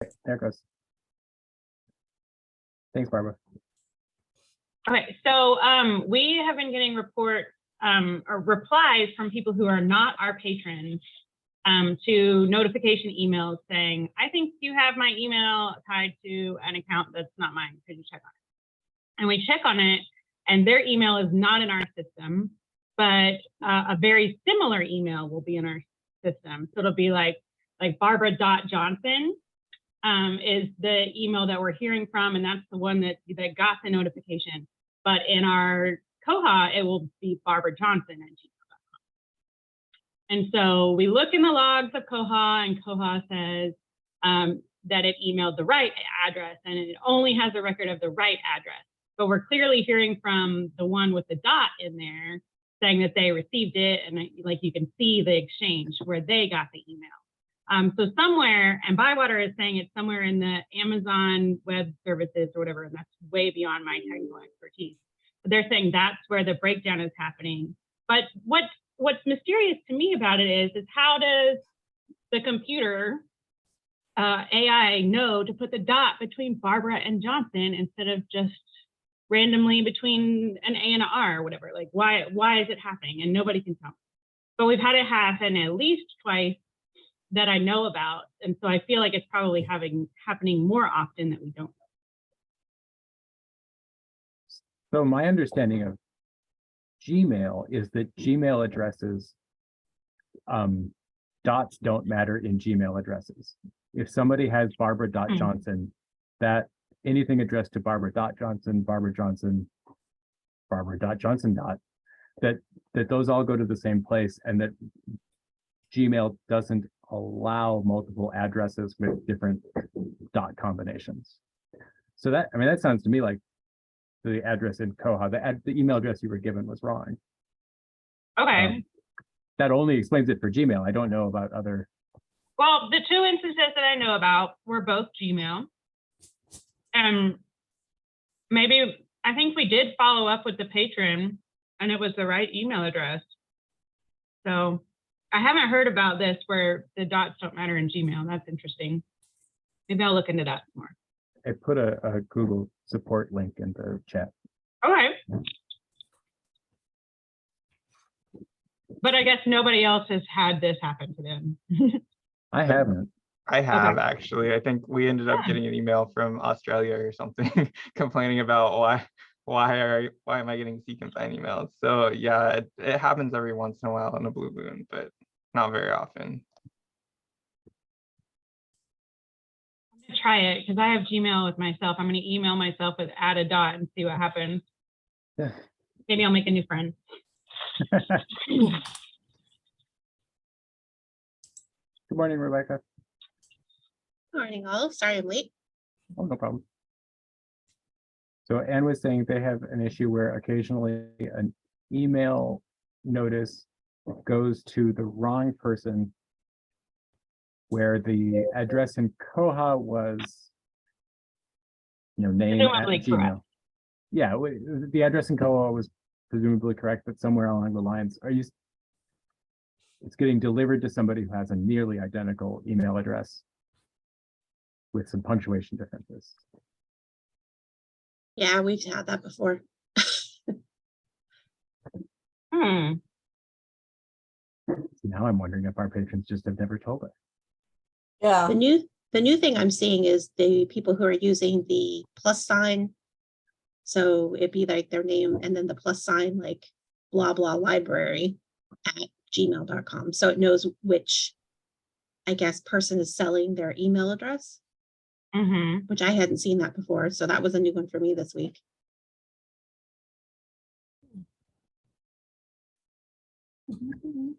There it goes. Thanks, Barbara. Okay, so we have been getting reports or replies from people who are not our patrons to notification emails saying, I think you have my email tied to an account that's not mine. Could you check on it? And we check on it, and their email is not in our system, but a very similar email will be in our system. So it'll be like Barbara.Johnson is the email that we're hearing from, and that's the one that got the notification. But in our Koha, it will be Barbara Johnson at gmail.com. And so we look in the logs of Koha, and Koha says that it emailed the right address, and it only has a record of the right address. But we're clearly hearing from the one with the dot in there saying that they received it, and like you can see the exchange where they got the email. So somewhere, and Bywater is saying it's somewhere in the Amazon Web Services or whatever, and that's way beyond my technical expertise. But they're saying that's where the breakdown is happening. But what's mysterious to me about it is how does the computer AI know to put the dot between Barbara and Johnson instead of just randomly between an A and an R or whatever? Like, why is it happening? And nobody can tell. But we've had it happen at least twice that I know about. And so I feel like it's probably happening more often that we don't. So my understanding of Gmail is that Gmail addresses, dots don't matter in Gmail addresses. If somebody has Barbara.Johnson, that anything addressed to Barbara.Johnson, Barbara.Johnson, that those all go to the same place, and that Gmail doesn't allow multiple addresses with different dot combinations. So that, I mean, that sounds to me like the address in Koha, the email address you were given was wrong. Okay. That only explains it for Gmail. I don't know about other. Well, the two instances that I know about were both Gmail. And maybe, I think we did follow up with the patron and it was the right email address. So I haven't heard about this where the dots don't matter in Gmail. That's interesting. Maybe I'll look into that more. I put a Google support link in the chat. Okay. But I guess nobody else has had this happen to them. I haven't. I have Okay. actually. I think we ended up getting an email from Australia or something complaining about why am I getting C-confined emails? So yeah, it happens every once in a while in a blue moon, but not very often. I'm gonna try it because I have Gmail with myself. I'm gonna email myself with add a dot and see what happens. Yeah. Maybe I'll make a new friend. Good morning, Rebecca. Morning, all. Sorry I'm late. Oh, no problem. So Anne was saying they have an issue where occasionally an email notice goes to the wrong person, where the address in Koha was, name at Presumably Gmail. correct. Yeah, the address in Koha was presumably correct, but somewhere along the lines, it's getting delivered to somebody who has a nearly identical email address with some punctuation differences. Yeah, we've had that before. Now I'm wondering if our patrons just have never told us. Yeah. The new thing I'm seeing is the people who are using the plus sign. So it'd be like their name and then the plus sign, like blah blah library at gmail.com. So it knows which, I guess, person is selling their email address, which I hadn't seen that before. So that was a new one for me this week. Can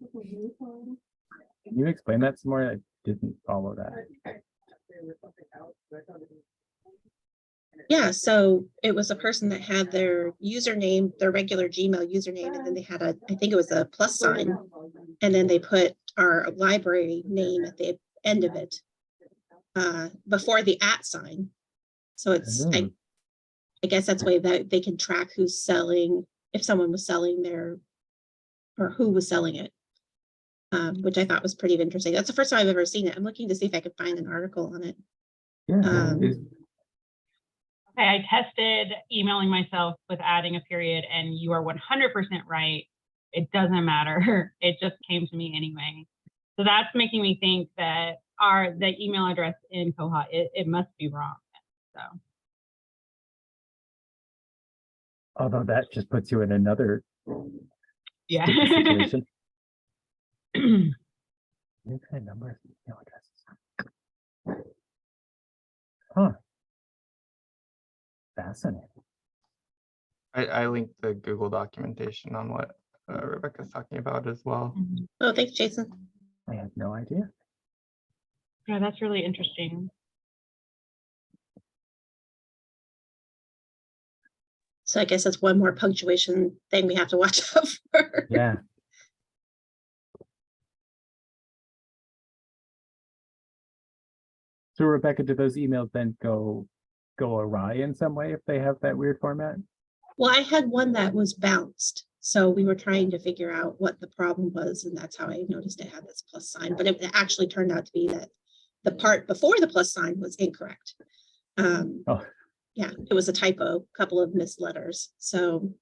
you explain that some more? I didn't follow that. Yeah, so it was a person that had their username, their regular Gmail username, and then they had I think it was a plus sign, and then they put our library name at the end of it before the @ sign. So it's, I guess that's way that they can track who's selling, if someone was selling or who was selling it, which I thought was pretty interesting. That's the first time I've ever seen it. I'm looking to see if I could find an article on it. Yeah. Um, is- Okay, I tested emailing myself with adding a period, and you are 100% right. It doesn't matter. It just came to me anyway. So that's making me think that the email address in Koha, it must be wrong. So Although that just puts you in another yeah. sticky situation. New kind of number of email addresses. Huh. Fascinating. I linked the Google documentation on what Rebecca's talking about as well. oh, thanks, Jason. I had no idea. Yeah, that's really interesting. So I guess that's one more punctuation thing we have to watch out for. Yeah. So Rebecca, do those emails then go awry in some way if they have that weird format? Well, I had one that was bounced. So we were trying to figure out what the problem was, and that's how I noticed it had this plus sign, but it actually turned out to be that the part before the plus sign was incorrect. Oh. Yeah, it was a typo, couple of missed letters. So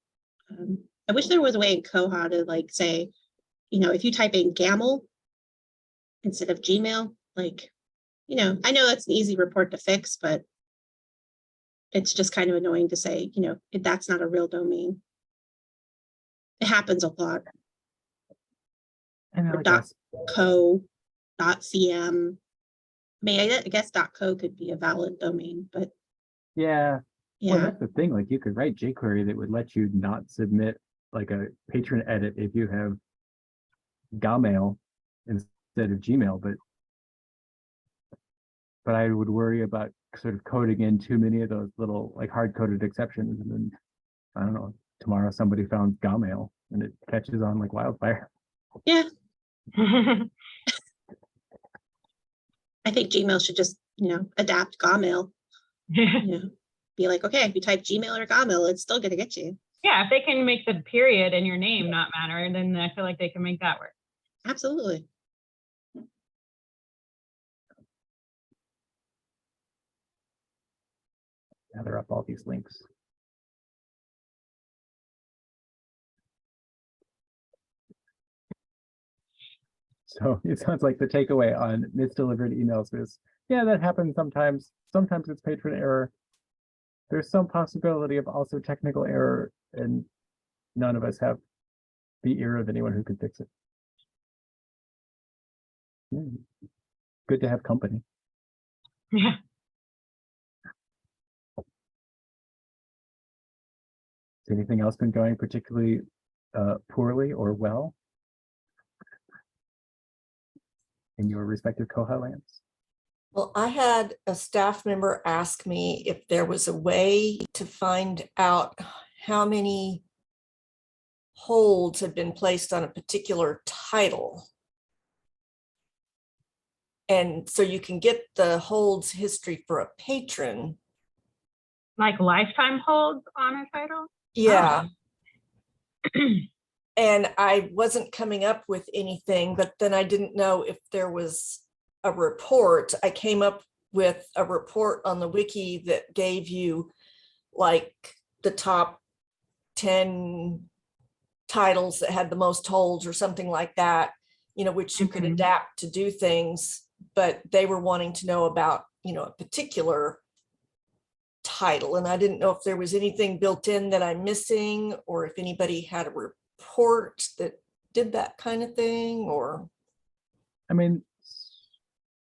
I wish there was a way in Koha to like say, you know, if you type in Gamel instead of Gmail, like, you know, I know that's an easy report to fix, but it's just kind of annoying to say, you know, that's not a real domain. It happens a lot. And I Or guess .co, .cm. I mean, I guess .co could be a valid domain, but yeah. Well, yeah, that's the thing. Like you could write jQuery that would let you not submit like a patron edit if you have Gmail instead of Gmail, but I would worry about sort of coding in too many of those little like hard-coded exceptions, and then I don't know, tomorrow somebody found Gmail and it catches on like wildfire. yeah. I think Gmail should just, you know, adapt Gmail. You know, be like, okay, if you type Gmail or Gmail, it's still gonna get you. Yeah, if they can make the period in your name not matter, then I feel like they can make that work. Absolutely. Gather up all these links. So it sounds like the takeaway on misdelivered emails is, yeah, that happens sometimes. Sometimes it's patron error. There's some possibility of also technical error, and none of us have the ear of anyone who could fix it. Good to have company. Yeah. Has anything else been going particularly poorly or well in your respective Koha lands? Well, I had a staff member ask me if there was a way to find out how many holds had been placed on a particular title. And so you can get the holds history for a patron. Like lifetime holds on a title? Yeah. And I wasn't coming up with anything, but then I didn't know if there was a report. I came up with a report on the wiki that gave you like the top 10 titles that had the most holds or something like that, you know, which you could Mhm. adapt to do things, but they were wanting to know about, you know, a particular title. And I didn't know if there was anything built in that I'm missing, or if anybody had a report that did that kind of thing, or. I mean,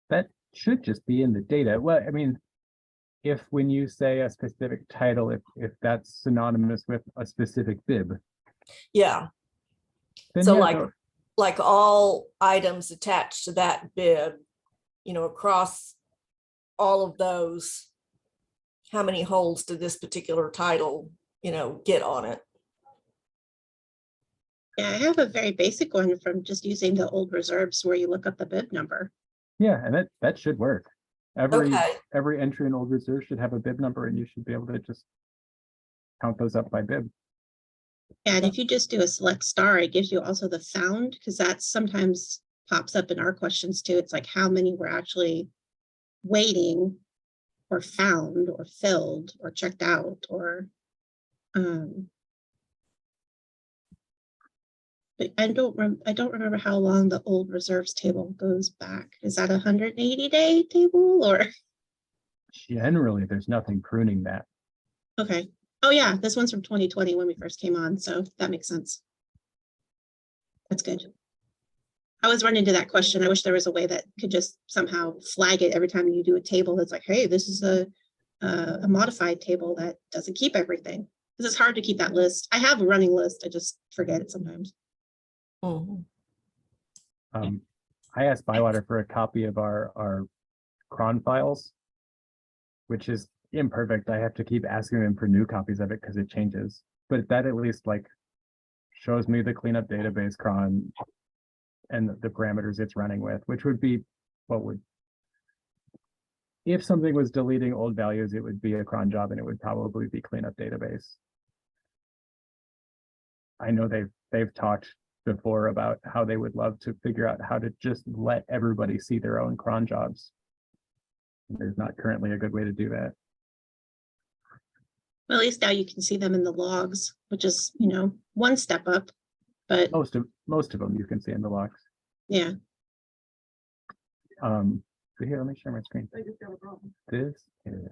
that should just be in the data. Well, I mean, if when you say a specific title, if that's synonymous with a specific bib, Yeah. then So yeah, like all items attached to that bib, you know, across all of those, how many holds did this particular title, you know, get on it? Yeah, I have a very basic one from just using the old reserves where you look up the bib number. yeah, and that should work. Okay. Every entry in old reserve should have a bib number, and you should be able to just count those up by bib. And if you just do a select star, it gives you also the found, because that sometimes pops up in our questions too. It's like how many were actually waiting or found or filled or checked out or but I don't remember how long the old reserves table goes back. Is that a 180-day table or? Generally, there's nothing pruning that. Okay. Oh yeah, this one's from 2020 when we first came on, so that makes sense. That's good. I was running into that question. I wish there was a way that could just somehow flag it every time you do a table. It's like, hey, this is a modified table that doesn't keep everything. Because it's hard to keep that list. I have a running list. I just forget it sometimes. Mhm. I asked Bywater for a copy of our cron files, which is imperfect. I have to keep asking them for new copies of it because it changes. But that at least like shows me the cleanup database cron and the parameters it's running with, which would be what would, if something was deleting old values, it would be a cron job and it would probably be cleanup database. I know they've talked before about how they would love to figure out how to just let everybody see their own cron jobs. There's not currently a good way to do that. Well, at least now you can see them in the logs, which is, one step up. But Most of them you can see in the logs. yeah, So here, let me share my screen. This is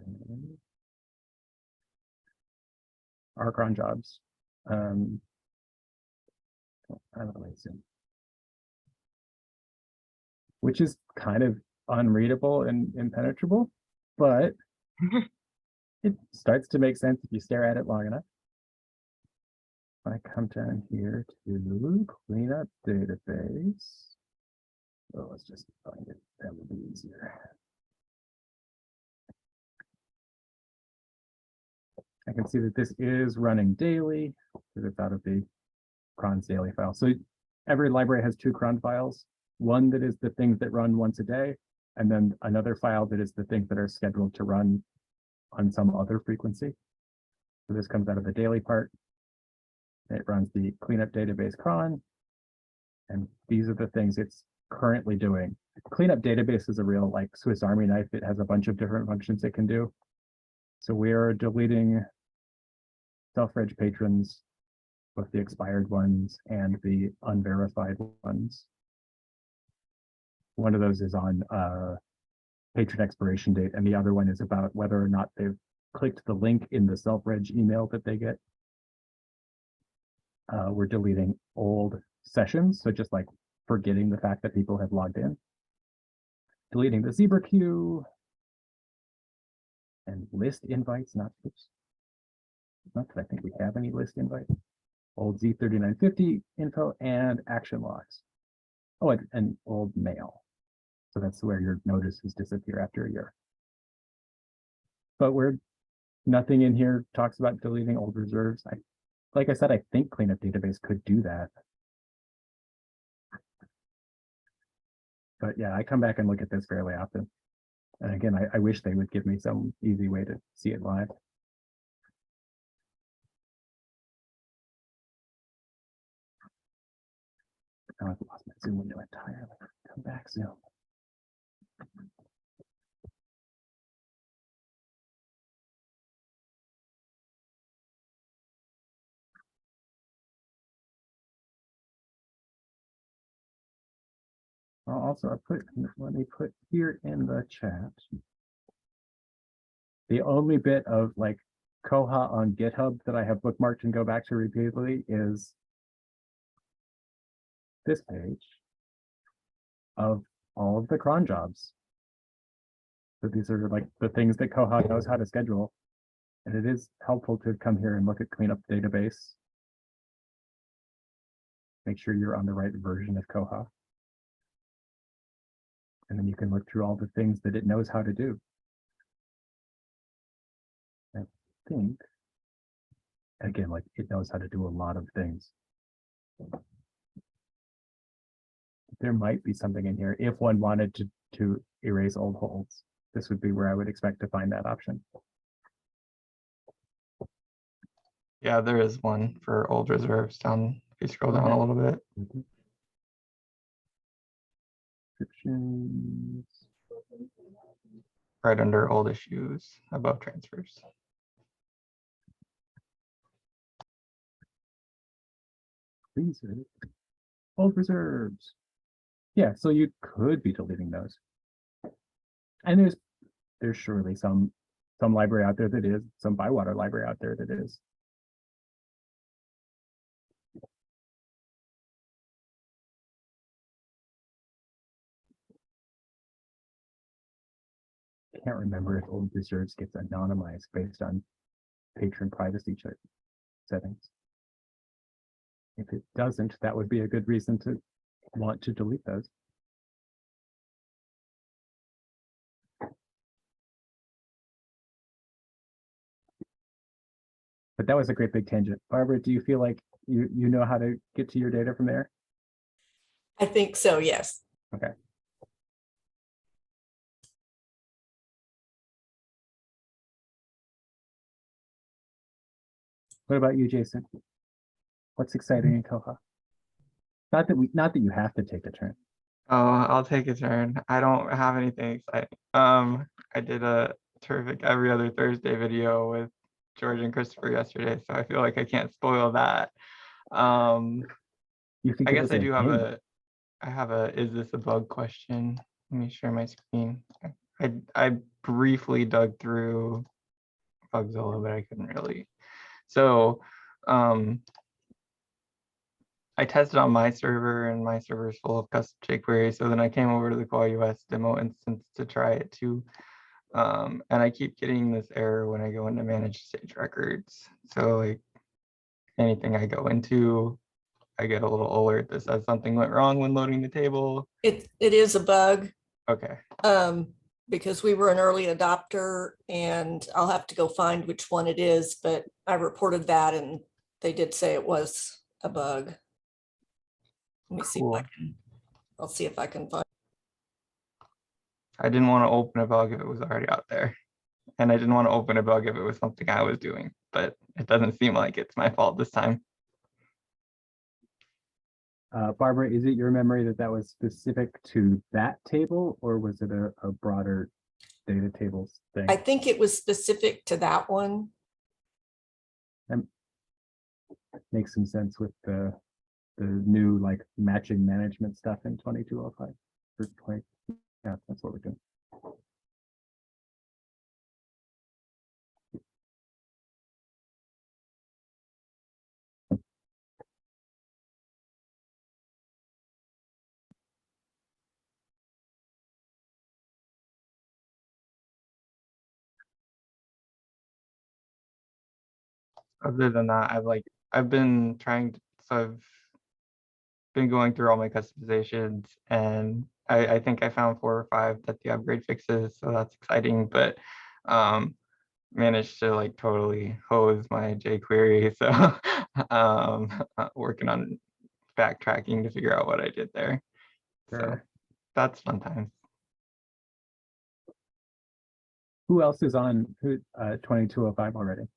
our cron jobs. I don't know, which is kind of unreadable and impenetrable, but it starts to make sense if you stare at it long enough. I come down here to cleanup database. So let's just find it. That would be easier. I can see that this is running daily because it's out of the cron's daily file. So every library has two cron files, one that is the things that run once a day, and then another file that is the things that are scheduled to run on some other frequency. So this comes out of the daily part. It runs the cleanup database cron, and these are the things it's currently doing. Cleanup database is a real like Swiss Army knife. It has a bunch of different functions it can do. So we are deleting self-reg patrons, both the expired ones and the unverified ones. One of those is on patron expiration date, and the other one is about whether or not they've clicked the link in the self-reg email that they get. We're deleting old sessions, so just like forgetting the fact that people have logged in. Deleting the zebra queue and list invites, not that I think we have any list invites. Old Z3950 info and action logs. Oh, and old mail. So that's where your notices disappear after a year. But nothing in here talks about deleting old reserves. Like I said, I think cleanup database could do that. But yeah, I come back and look at this fairly often. And again, I wish they would give me some easy way to see it live. Now I've lost my Zoom window entirely. Come back, Zoom. Also, let me put here in the chat. The only bit of like Koha on GitHub that I have bookmarked and go back to repeatedly is this page of all of the cron jobs. So these are like the things that Koha knows how to schedule. And it is helpful to come here and look at cleanup database. Make sure you're on the right version of Koha. And then you can look through all the things that it knows how to do. I think, again, like it knows how to do a lot of things. There might be something in here. If one wanted to erase old holds, this would be where I would expect to find that option. Yeah, there is one for old reserves down. If you scroll down a little bit. Descriptions. right under old issues above transfers. Please, old reserves. Yeah, so you could be deleting those. And there's surely some library out there that is, some Bywater library out there that is. Can't remember if old reserves gets anonymized based on patron privacy settings. If it doesn't, that would be a good reason to want to delete those. But that was a great big tangent. Barbara, do you feel like you know how to get to your data from there? I think so, yes. Okay. What about you, Jason? What's exciting in Koha? Not that you have to take a turn. Oh, I'll take a turn. I don't have anything exciting. I did a terrific every other Thursday video with George and Christopher yesterday, so I feel like I can't spoil that. You can I give guess us I a do hint. have a is this a bug question? Let me share my screen. I briefly dug through Bugzilla, but I couldn't really. So I tested on my server, and my server is full of custom jQuery. So then I came over to the koha-US demo instance to try it too. And I keep getting this error when I go into manage stage records. So like anything I go into, I get a little alert that says something went wrong when loading the table. It is a bug. Okay. Because we were an early adopter, and I'll have to go find which one it is, but I reported that and they did say it was a bug. Let me see if I Cool. can, I'll see if I can find. I didn't want to open a bug if it was already out there. And I didn't want to open a bug if it was something I was doing, but it doesn't seem like it's my fault this time. Barbara, is it your memory that was specific to that table, or was it a broader data tables thing? I think it was specific to that one. Makes some sense with the new like matching management stuff in 2205 or 20. Yeah, that's what we're doing. Other than that, I've been trying to, so I've been going through all my customizations, and I think I found 4 or 5 that the upgrade fixes, so that's exciting, but managed to like totally hose my jQuery. So working on backtracking to figure out what I did there. So Sure. that's fun times. Who else is on 2205 already?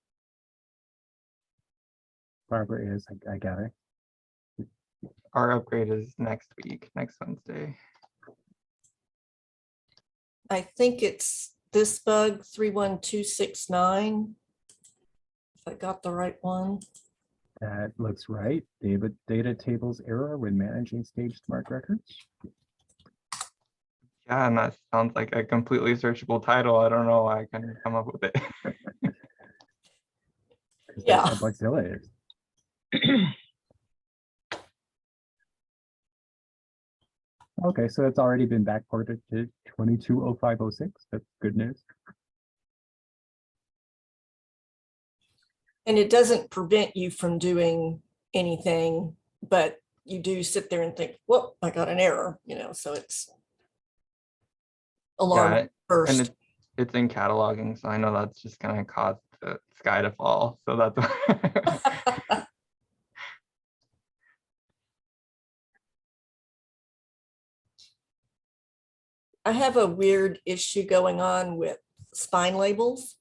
Barbara is, I gather. Our upgrade is next week, next Wednesday. I think it's this bug 31269. If I got the right one. That looks right. Data tables error when managing stage smart records. Yeah, and that sounds like a completely searchable title. I don't know why I couldn't come up with it. Yeah. That's what Bugzilla is. Okay, so it's already been backported to 220506. That's good news. And it doesn't prevent you from doing anything, but you do sit there and think, whoa, I got an error, so it's alarm first. And it's in cataloging, so I know that's just gonna cause the sky to fall. So that's I have a weird issue going on with spine labels.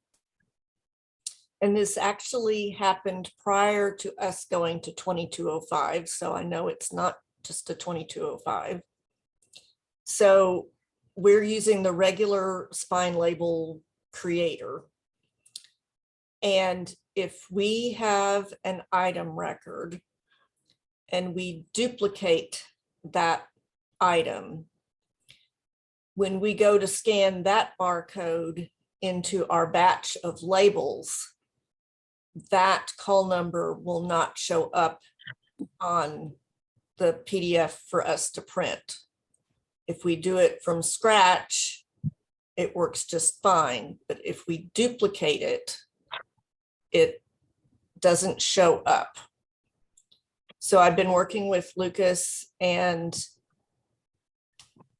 And this actually happened prior to us going to 2205. So I know it's not just a 2205. So we're using the regular spine label creator. And if we have an item record and we duplicate that item, when we go to scan that barcode into our batch of labels, that call number will not show up on the PDF for us to print. If we do it from scratch, it works just fine. But if we duplicate it, it doesn't show up. So I've been working with Lucas, and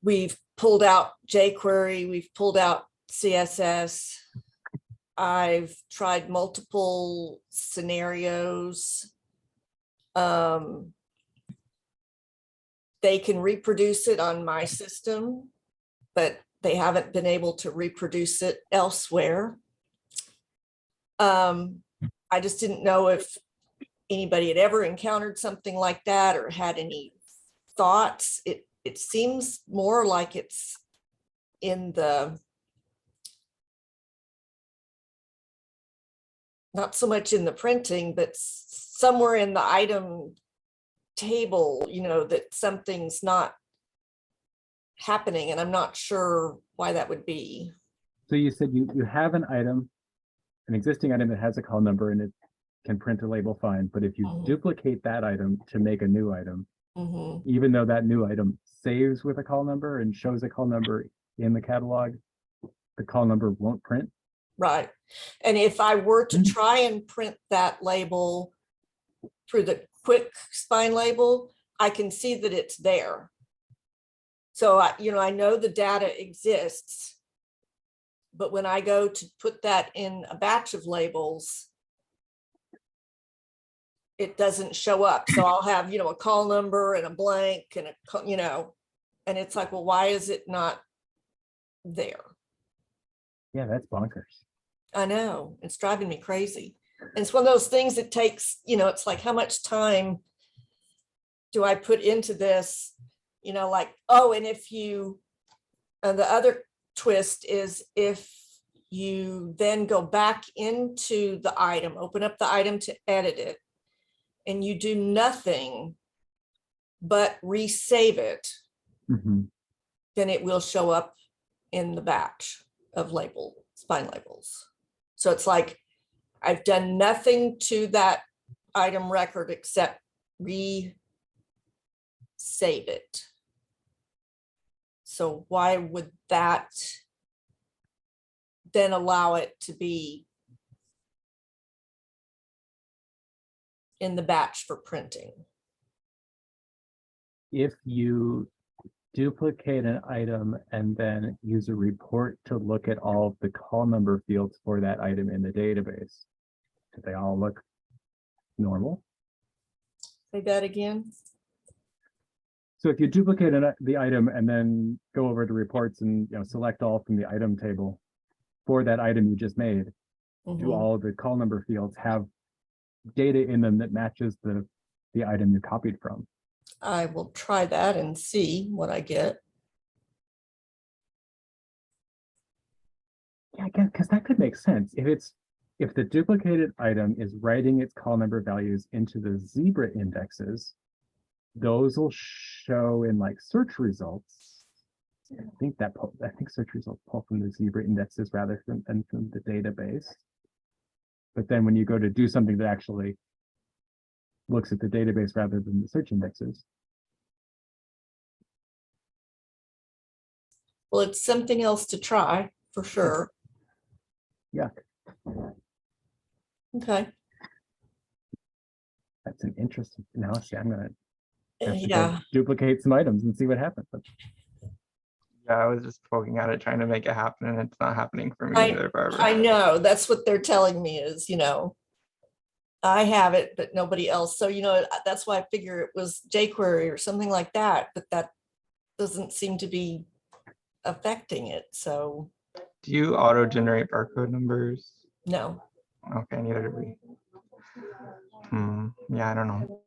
we've pulled out jQuery, we've pulled out CSS. I've tried multiple scenarios. They can reproduce it on my system, but they haven't been able to reproduce it elsewhere. I just didn't know if anybody had ever encountered something like that or had any thoughts. It seems more like it's in the, not so much in the printing, but somewhere in the item table, you know, that something's not happening, and I'm not sure why that would be. So you said you have an item, an existing item that has a call number and it can print a label fine, but if you Mhm. duplicate that item to make a new item, Mhm. even though that new item saves with a call number and shows a call number in the catalog, the call number won't print. Right. And if I were to try and print that label through the quick spine label, I can see that it's there. So I know the data exists, but when I go to put that in a batch of labels, it doesn't show up. So I'll have, a call number and a blank and and it's like, well, why is it not there? Yeah, that's bonkers. I know, it's driving me crazy. And it's one of those things that takes, it's like, how much time do I put into this? And if you, and the other twist is if you then go back into the item, open up the item to edit it, and you do nothing but resave it, Mhm. then it will show up in the batch of spine labels. So it's like, I've done nothing to that item record except resave it. So why would that then allow it to be in the batch for printing? If you duplicate an item and then use a report to look at all of the call number fields for that item in the database, do they all look normal? Say that again. So if you duplicate the item and then go over to reports and select all from the item table for that item you just made, do Mhm. all of the call number fields have data in them that matches the item you copied from? I will try that and see what I get. Yeah, because that could make sense. If the duplicated item is writing its call number values into the zebra indexes, those will show in like search results. I think search results pull from the zebra indexes rather than from the database. But then when you go to do something that actually looks at the database rather than the search indexes. Well, it's something else to try for sure. Yeah, Okay. that's an interesting analysis. I'm gonna have to go Yeah. duplicate some items and see what happens. Yeah, I was just poking at it, trying to make it happen, and it's not happening for me either, Barbara. I know, that's what they're telling me is, I have it, but nobody else. So, that's why I figure it was jQuery or something like that, but that doesn't seem to be affecting it. So Do you auto-generate barcode numbers? no. Okay, neither do we. Yeah, I don't know.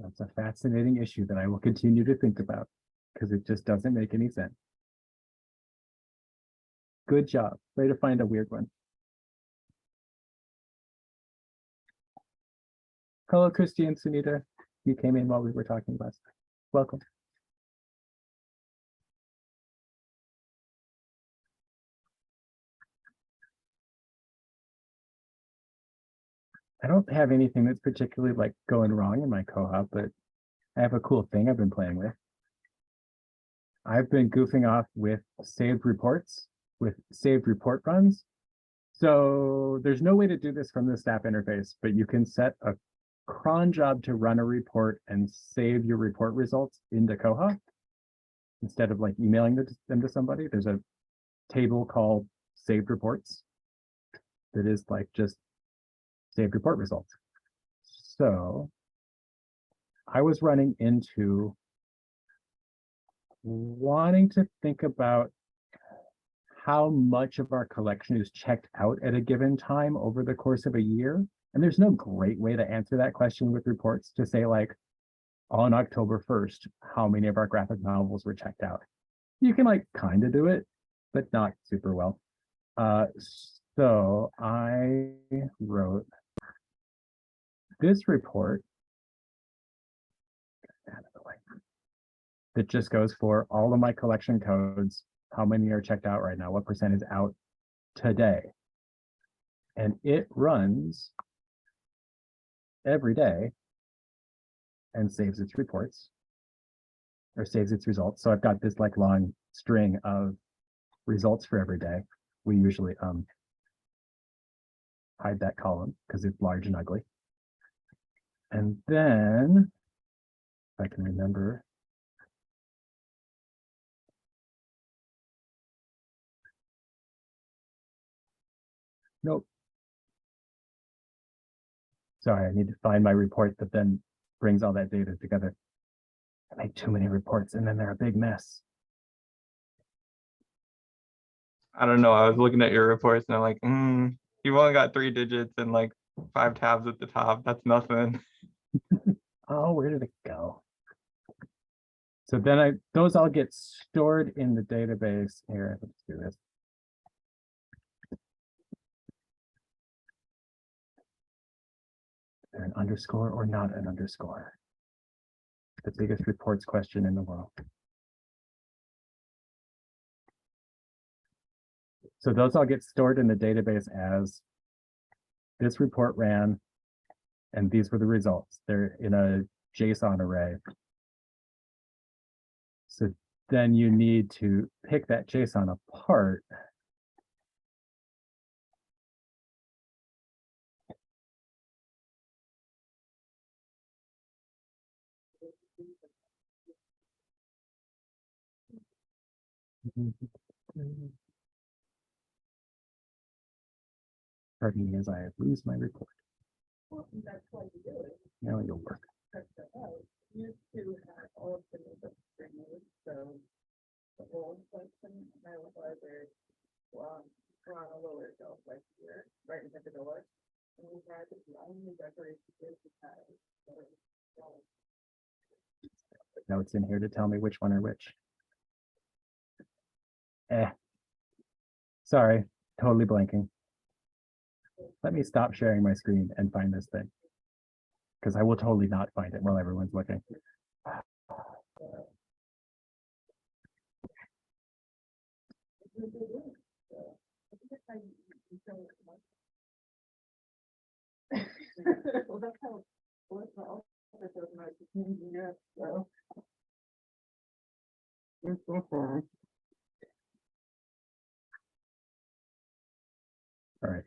That's a fascinating issue that I will continue to think about because it just doesn't make any sense. Good job. Way to find a weird one. Hello, Christy and Sunita. You came in while we were talking last time. Welcome. I don't have anything that's particularly like going wrong in my Koha, but I have a cool thing I've been playing with. I've been goofing off with saved reports, with saved report runs. So there's no way to do this from the staff interface, but you can set a cron job to run a report and save your report results into Koha. Instead of like emailing them to somebody, there's a table called saved reports that is like just saved report results. So I was running into wanting to think about how much of our collection is checked out at a given time over the course of a year. And there's no great way to answer that question with reports to say like, on October 1st, how many of our graphic novels were checked out? You can like kind of do it, but not super well. So I wrote this report that just goes for all of my collection codes, how many are checked out right now, what percent is out today. And it runs every day and saves its reports or saves its results. So I've got this like long string of results for every day. We usually hide that column because it's large and ugly. And then if I can remember, nope. Sorry, I need to find my report that then brings all that data together. I make too many reports and then they're a big mess. I don't know. I was looking at your reports and I'm like, you've only got 3 digits and like 5 tabs at the top. That's nothing. Oh, where did it go? So then those all get stored in the database. Here, let's do this. Is there an underscore or not an underscore? The biggest reports question in the world. So those all get stored in the database as this report ran, and these were the results. They're in a JSON array. So then you need to pick that JSON apart. Pardon me as I lose my report. Now it'll work. Notes in here to tell me which one are which. Sorry, totally blanking. Let me stop sharing my screen and find this thing, because I will totally not find it while everyone's looking. All right,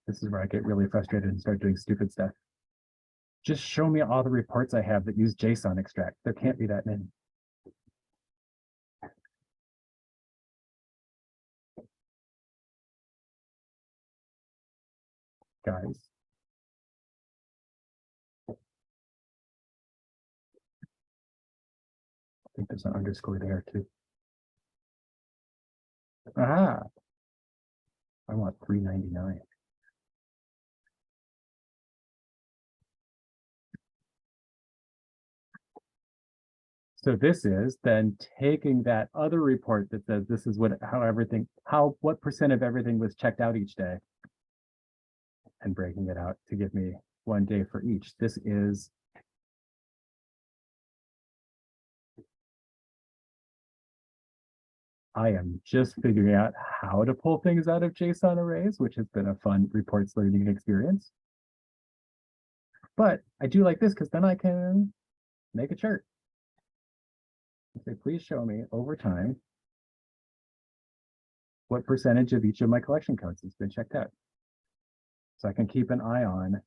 this is where I get really frustrated and start doing stupid stuff. Just show me all the reports I have that use JSON extract. There can't be that many. Guys. I think there's an underscore there too. Ah, I want 399. So this is then taking that other report that says this is what percent of everything was checked out each day, and breaking it out to give me 1 day for each. This is I am just figuring out how to pull things out of JSON arrays, which has been a fun reports learning experience. But I do like this because then I can make a chart. Say, please show me over time what percentage of each of my collection codes has been checked out. So I can keep an eye on.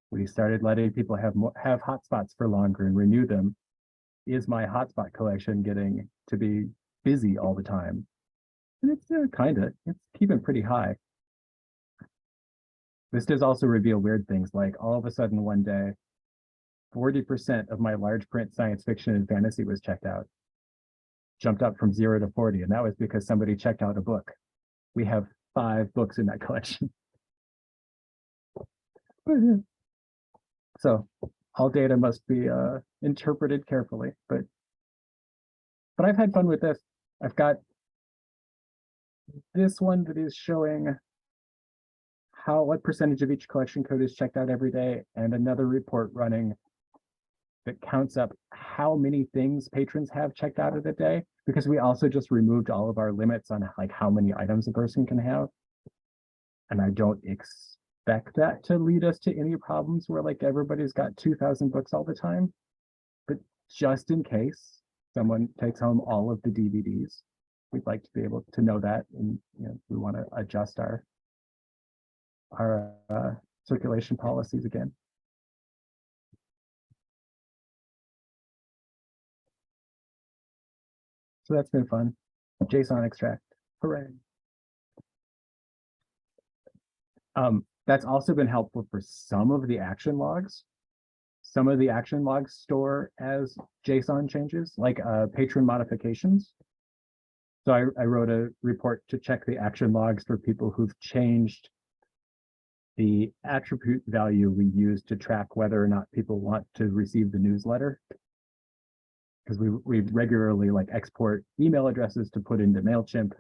We started letting people have hotspots for longer and renew them. Is my hotspot collection getting to be busy all the time? And it's it's keeping pretty high. This does also reveal weird things, like all of a sudden one day, 40% of my large print science fiction and fantasy was checked out. Jumped up from 0 to 40, and that was because somebody checked out a book. We have 5 books in that collection. So all data must be interpreted carefully, but I've had fun with this. I've got this one that is showing what percentage of each collection code is checked out every day, and another report running that counts up how many things patrons have checked out of a day, because we also just removed all of our limits on like how many items a person can have. And I don't expect that to lead us to any problems where like everybody's got 2,000 books all the time. But just in case someone takes home all of the DVDs, we'd like to be able to know that, and we want to adjust our circulation policies again. So that's been fun. JSON extract, hooray. That's also been helpful for some of the action logs. Some of the action logs store as JSON changes, like patron modifications. So I wrote a report to check the action logs for people who've changed the attribute value we use to track whether or not people want to receive the newsletter. Because we regularly like export email addresses to put into MailChimp.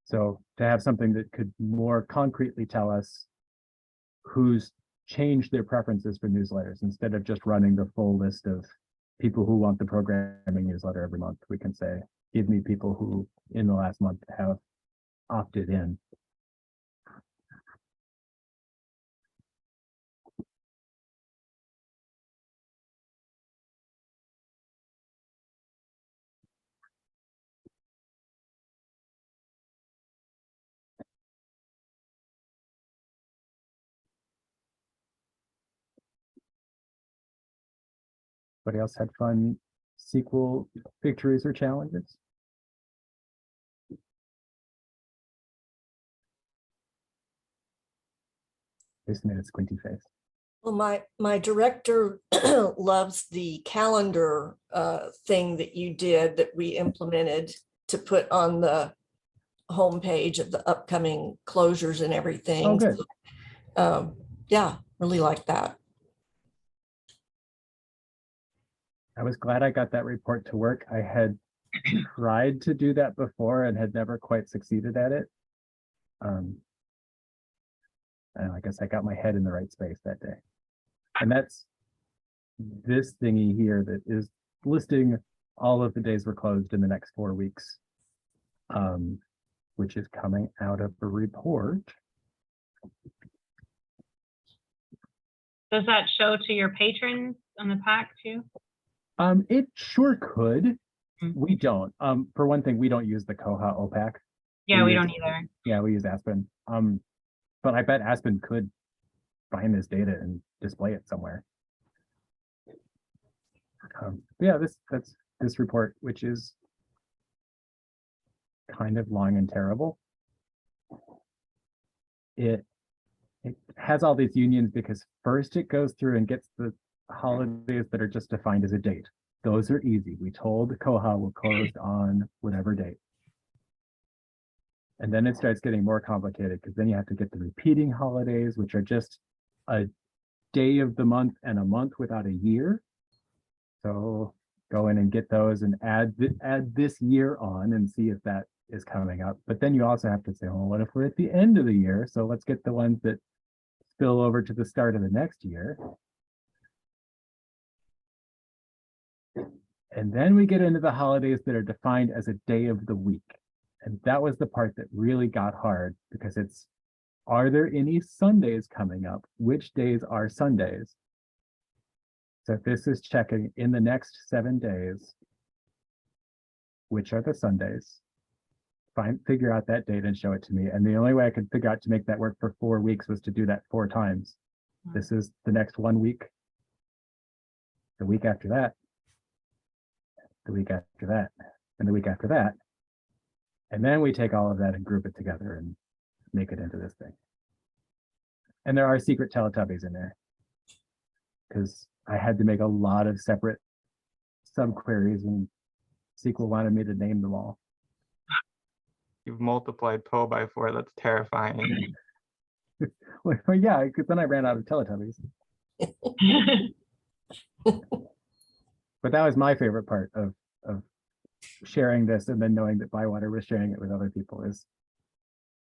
So to have something that could more concretely tell us who's changed their preferences for newsletters, instead of just running the full list of people who want the programming newsletter every month, we can say, give me people who in the last month have opted in. Anybody else had fun SQL victories or challenges? Just made a squinty face. Well, my director loves the calendar thing that you did, that we implemented to put on the homepage of the upcoming closures and everything. Oh, good. So, yeah, really like that. I was glad I got that report to work. I had tried to do that before and had never quite succeeded at it. And I guess I got my head in the right space that day. And that's this thingy here that is listing all of the days we're closed in the next 4 weeks, which is coming out of a report. Does that show to your patrons on the pack too? It sure could. Mm-hmm. We don't. For one thing, we don't use the Koha OPAC. Yeah, we don't either. Yeah, we use Aspen. But I bet Aspen could find this data and display it somewhere. Yeah, that's this report, which is kind of long and terrible. It has all these unions because first it goes through and gets the holidays that are just defined as a date. Those are easy. We told Koha we're closed on whatever date. And then it starts getting more complicated, because then you have to get the repeating holidays, which are just a day of the month and a month without a year. So go in and get those and add this year on and see if that is coming up. But then you also have to say, well, what if we're at the end of the year? So let's get the ones that spill over to the start of the next year. And then we get into the holidays that are defined as a day of the week. And that was the part that really got hard, because it's, are there any Sundays coming up? Which days are Sundays? So if this is checking in the next 7 days, which are the Sundays? Figure out that date and show it to me. And the only way I could figure out to make that work for 4 weeks was to do that 4 times. This is the next 1 week, the week after that, the week after that, and the week after that. And then we take all of that and group it together and make it into this thing. And there are secret Teletubbies in there, because I had to make a lot of separate subqueries, and SQL wanted me to name them all. You've multiplied Poe by 4. That's terrifying. Well, yeah, because then I ran out of Teletubbies. But that was my favorite part of sharing this, and then knowing that Bywater was sharing it with other people, is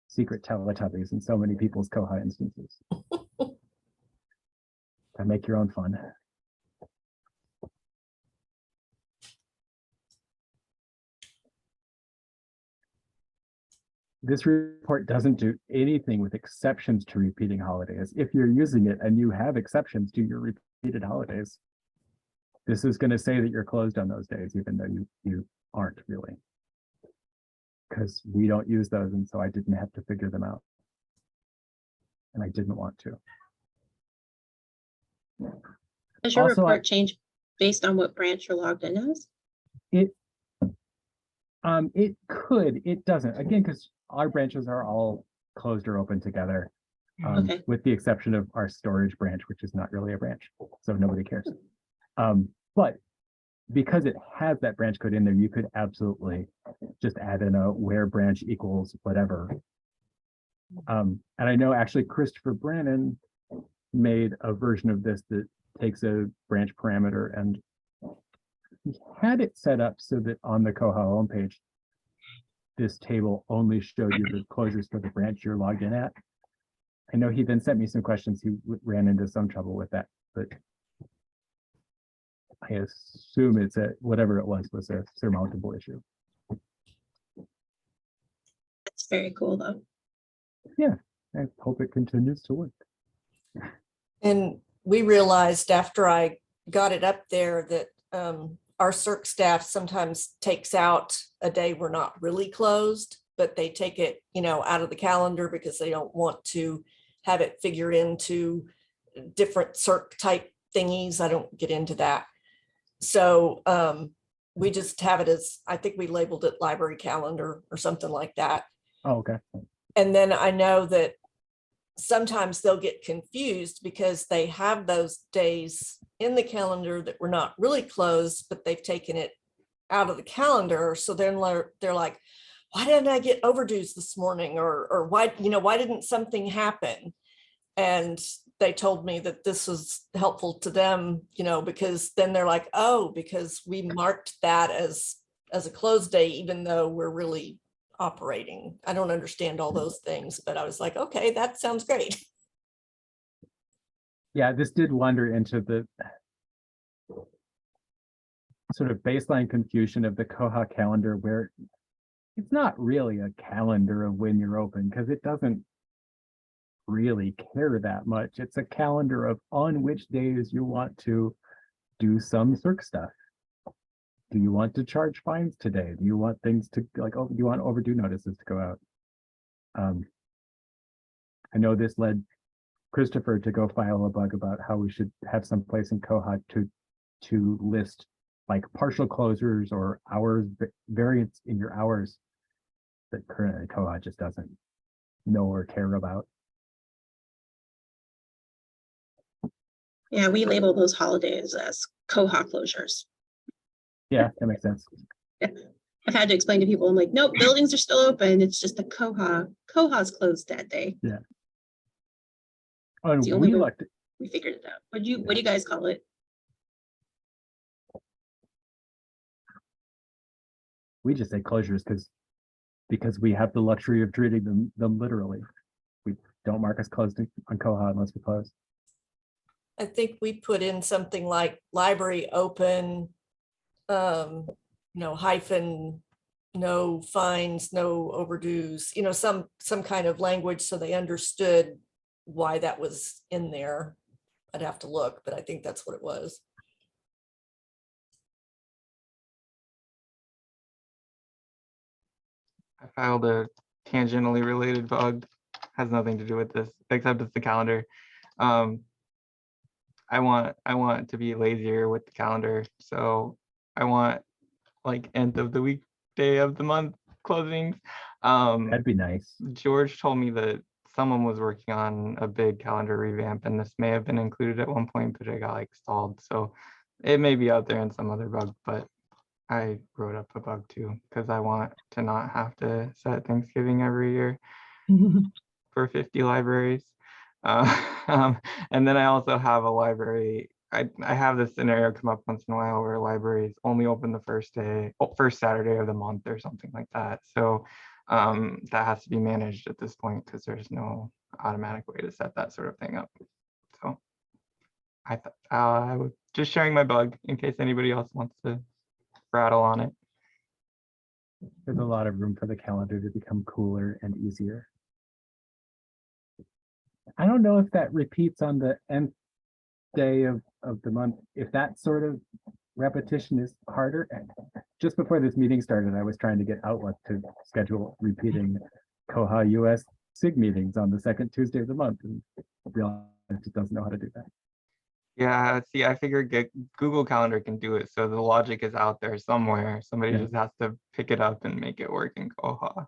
secret Teletubbies in so many people's Koha instances. And make your own fun. This report doesn't do anything with exceptions to repeating holidays. If you're using it and you have exceptions to your repeated holidays, this is going to say that you're closed on those days, even though you aren't really. Because we don't use those, and so I didn't have to figure them out. And I didn't want to. Does your Also, report change based on what branch you're logged in as? It could, it doesn't. Again, because our branches are all closed or open together, Okay. with the exception of our storage branch, which is not really a branch, so nobody cares. But because it has that branch code in there, you could absolutely just add in a where branch equals whatever. And I know actually Christopher Brannon made a version of this that takes a branch parameter, and he had it set up so that on the Koha homepage, this table only showed you the closures for the branch you're logged in at. I know he then sent me some questions. He ran into some trouble with that, but I assume it's whatever it was a surmountable issue. That's very cool, though. I hope it continues to work. And we realized after I got it up there that our CERC staff sometimes takes out a day we're not really closed, but they take it, out of the calendar because they don't want to have it figured into different CERC type thingies. I don't get into that. So we just have it as, I think we labeled it library calendar or something like that. Oh, okay. And then I know that sometimes they'll get confused because they have those days in the calendar that were not really closed, but they've taken it out of the calendar. So then they're like, why didn't I get overdues this morning? Or why didn't something happen? And they told me that this was helpful to them, because then they're like, oh, because we marked that as a closed day, even though we're really operating. I don't understand all those things, but I was like, okay, that sounds great. Yeah, this did wander into the sort of baseline confusion of the Koha calendar, where it's not really a calendar of when you're open, because it doesn't really care that much. It's a calendar of on which days you want to do some CERC stuff. Do you want to charge fines today? Do you want things to do you want overdue notices to go out? I know this led Christopher to go file a bug about how we should have some place in Koha to list like partial closures or hours variance in your hours that currently Koha just doesn't know or care about. Yeah, we label those holidays as Koha closures. Yeah, that makes sense. I've had to explain to people, I'm like, nope, buildings are still open. It's just the Koha's closed that day. Yeah. Oh, and It's the only we way looked. we figured it out. What do you guys call it? We just say closures because we have the luxury of treating them literally. We don't mark us closed on Koha unless we close. I think we put in something like library open, hyphen, no fines, no overdues, some kind of language so they understood why that was in there. I'd have to look, but I think that's what it was. I filed a tangentially related bug, has nothing to do with this, except it's the calendar. I want it to be lazier with the calendar. So I want like end of the week, day of the month closings. That'd be nice. George told me that someone was working on a big calendar revamp, and this may have been included at one point, but it got like stalled. So it may be out there in some other bug, but I wrote up a bug too, because I want to not have to set Thanksgiving every year for 50 libraries. And then I also have a library. I have this scenario come up once in a while where libraries only open the first Saturday of the month or something like that. So that has to be managed at this point because there's no automatic way to set that sort of thing up. So I thought I was just sharing my bug in case anybody else wants to rattle on it. There's a lot of room for the calendar to become cooler and easier. I don't know if that repeats on the nth day of the month, if that sort of repetition is harder. And just before this meeting started, I was trying to get Outlook to schedule repeating koha-US SIG meetings on the second Tuesday of the month, and realized it doesn't know how to do that. Yeah, see, I figured Google Calendar can do it, so the logic is out there somewhere. Somebody Yeah. just has to pick it up and make it work in Koha.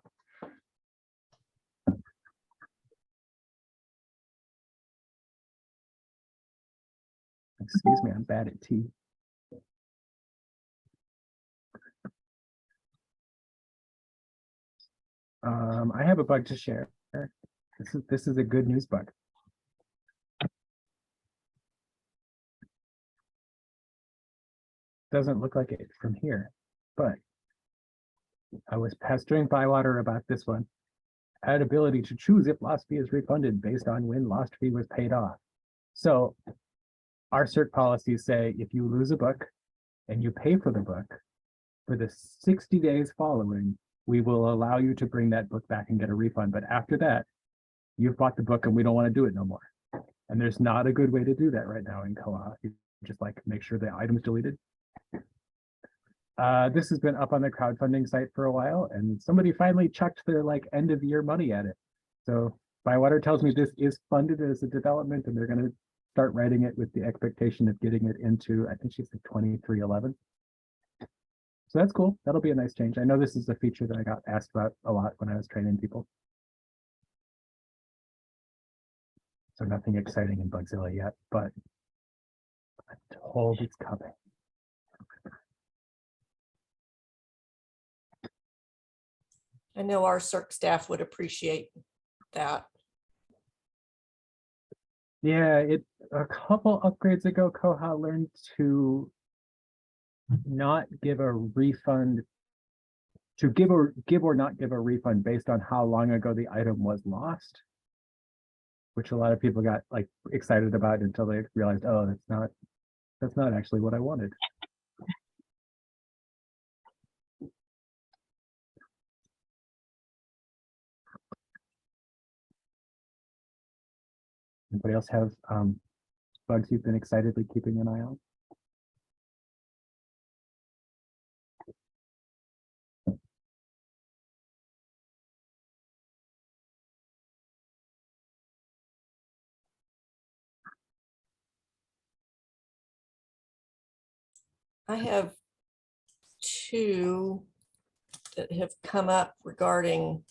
Excuse me, I'm bad at tea. I have a bug to share. This is a good news bug. Doesn't look like it from here, but I was pestering Bywater about this one. Add ability to choose if lost fee is refunded based on when lost fee was paid off. So our cert policies say if you lose a book and you pay for the book, for the 60 days following, we will allow you to bring that book back and get a refund. But after that, you've bought the book and we don't want to do it no more. And there's not a good way to do that right now in Koha. You just like make sure the item's deleted. This has been up on the crowdfunding site for a while, and somebody finally chucked their like end of year money at it. So Bywater tells me this is funded as a development, and they're going to start writing it with the expectation of getting it into, I think she said 2311. So that's cool. That'll be a nice change. I know this is a feature that I got asked about a lot when I was training people. So nothing exciting in Bugzilla yet, but I'm told it's coming. I know our CERC staff would appreciate that. Yeah, a couple upgrades ago, Koha learned to not give a refund, to give or not give a refund based on how long ago the item was lost, which a lot of people got like excited about until they realized, oh, that's not actually what I wanted. Anybody else have bugs you've been excitedly keeping an eye on? I have two that have come up regarding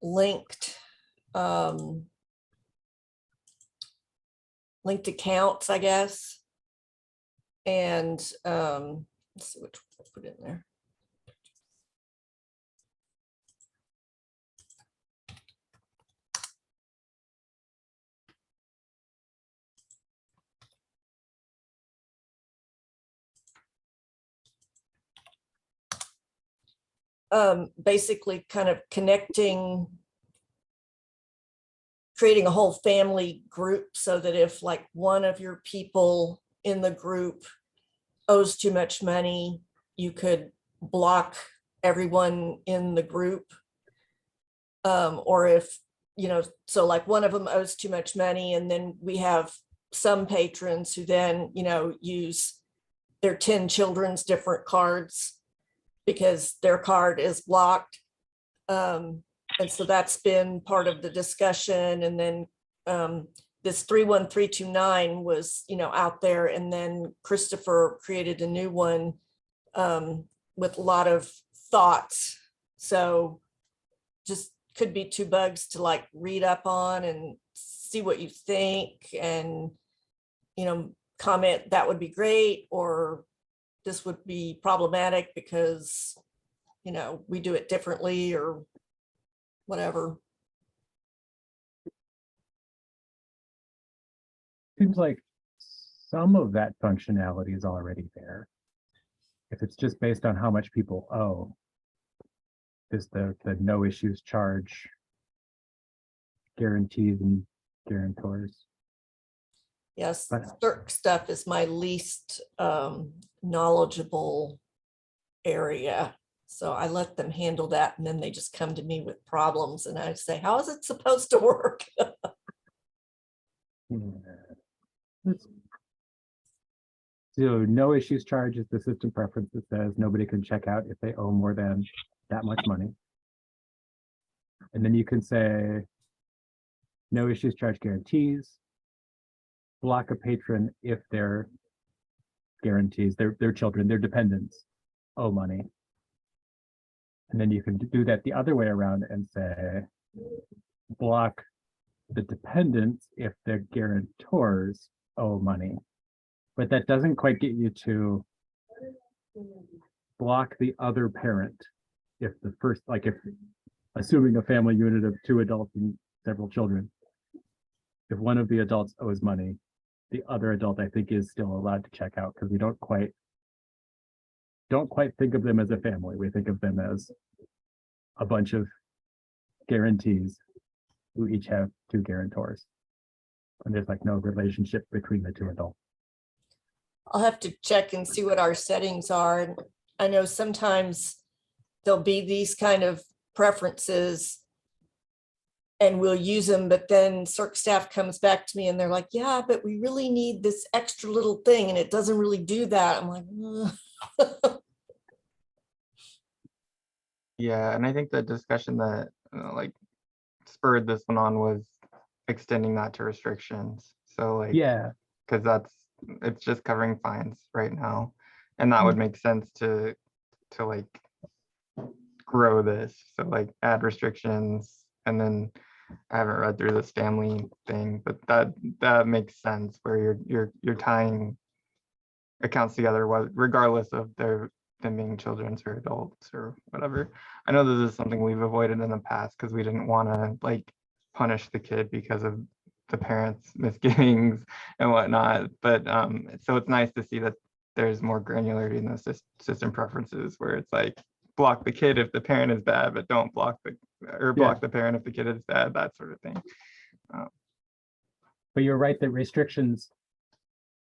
linked linked accounts, I guess. And let's see which one I put in there. basically kind of creating a whole family group so that if like one of your people in the group owes too much money, you could block everyone in the group. Or if, so like one of them owes too much money, and then we have some patrons who then, use their 10 children's different cards because their card is blocked. And so that's been part of the discussion. And then this 31329 was, out there. And then Christopher created a new one with a lot of thoughts. So just could be 2 bugs to like read up on and see what you think, and, comment that would be great, or this would be problematic because, we do it differently or whatever. Seems like some of that functionality is already there. If it's just based on how much people owe, is the no issues charge, guarantees and guarantors. Yes, But- CERC stuff is my least knowledgeable area. So I let them handle that, and then they just come to me with problems, and I say, how is it supposed to work? So no issues charge is the system preference that says nobody can check out if they owe more than that much money. And then you can say no issues charge guarantees, block a patron if their guarantees, their children, their dependents owe money. And then you can do that the other way around and say block the dependents if their guarantors owe money. But that doesn't quite get you to block the other parent if the first, like if assuming a family unit of 2 adults and several children, if one of the adults owes money, the other adult I think is still allowed to check out, because we don't quite think of them as a family. We think of them as a bunch of guarantees who each have 2 guarantors. And there's like no relationship between the 2 adults. I'll have to check and see what our settings are. I know sometimes there'll be these kind of preferences and we'll use them, but then CERC staff comes back to me and they're like, yeah, but we really need this extra little thing and it doesn't really do that. I'm like, Yeah, and I think the discussion that like spurred this one on was extending that to restrictions. So like, Yeah, because it's just covering fines right now, and that would make sense to like grow this. So like add restrictions, and then I haven't read through this family thing, but that makes sense where you're tying accounts together, regardless of them being children or adults or whatever. I know this is something we've avoided in the past because we didn't want to like punish the kid because of the parents' misgivings and whatnot. But so it's nice to see that there's more granularity in the system preferences where it's like block the kid if the parent is bad, but don't block the parent if the kid is bad, that sort of thing. but you're right that restrictions,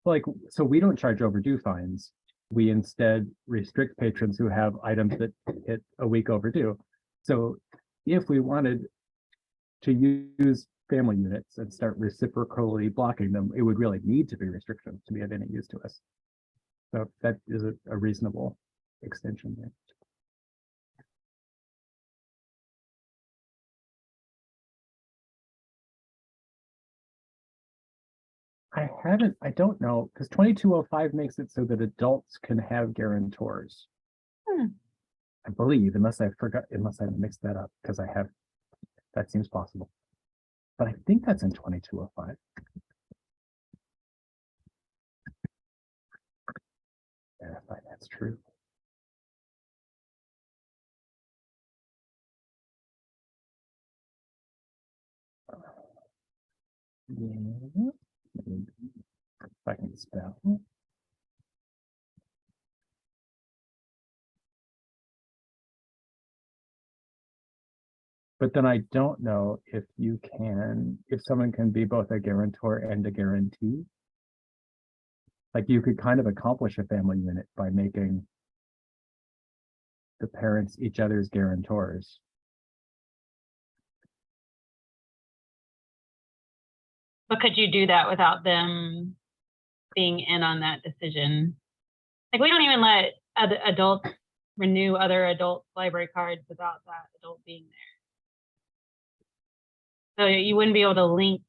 like, so we don't charge overdue fines. We instead restrict patrons who have items that hit a week overdue. So if we wanted to use family units and start reciprocally blocking them, it would really need to be restrictions to be of any use to us. So that is a reasonable extension there. I don't know, because 2205 makes it so that adults can have guarantors. I believe, unless I mixed that up, because that seems possible. But I think that's in 2205. Verify that's true. Yeah. If I can spell. But then I don't know if if someone can be both a guarantor and a guarantee. Like you could kind of accomplish a family unit by making the parents each other's guarantors. But could you do that without them being in on that decision? Like we don't even let other adults renew other adults' library cards without that adult being there. So you wouldn't be able to link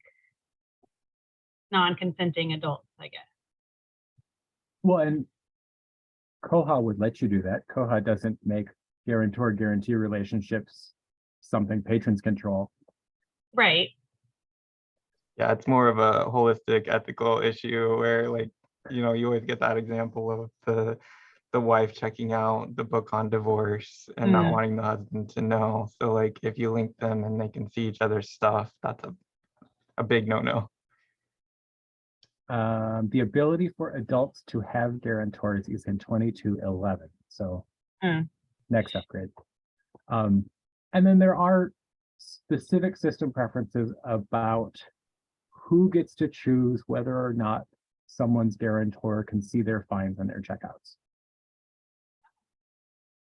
non-consenting adults, I guess. Well, and Koha would let you do that. Koha doesn't make guarantor-guarantee relationships something patrons control. Right. Yeah, it's more of a holistic ethical issue where, like, you always get that example of the wife checking out the book on divorce and not wanting the husband to know. So like if you link them and they can see each other's stuff, that's a big no-no. The ability for adults to have guarantors is in 2211. So next upgrade. And then there are specific system preferences about who gets to choose whether or not someone's guarantor can see their fines and their checkouts.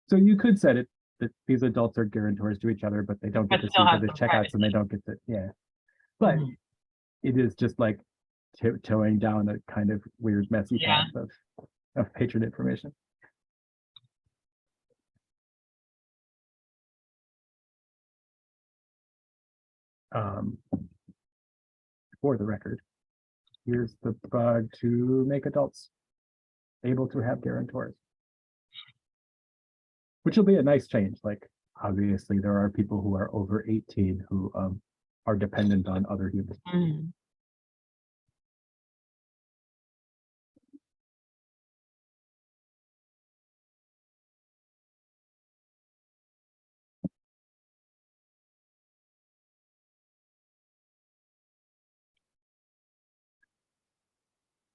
So you could set it that these adults are guarantors to each other, but they don't get to see each other's checkouts and they don't get to, But it is just like tiptoeing down a kind of weird, messy path of patron information. For the record, here's the bug to make adults able to have guarantors, which will be a nice change. Like, obviously, there are people who are over 18 who are dependent on other humans.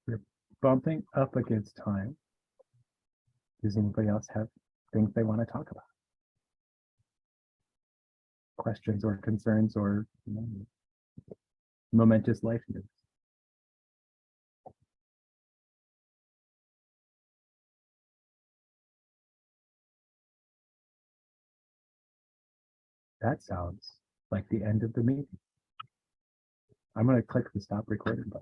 We're bumping up against time. Does anybody else have things they want to talk about? Questions or concerns or momentous life news? That sounds like the end of the meeting. I'm going to click the stop recording button.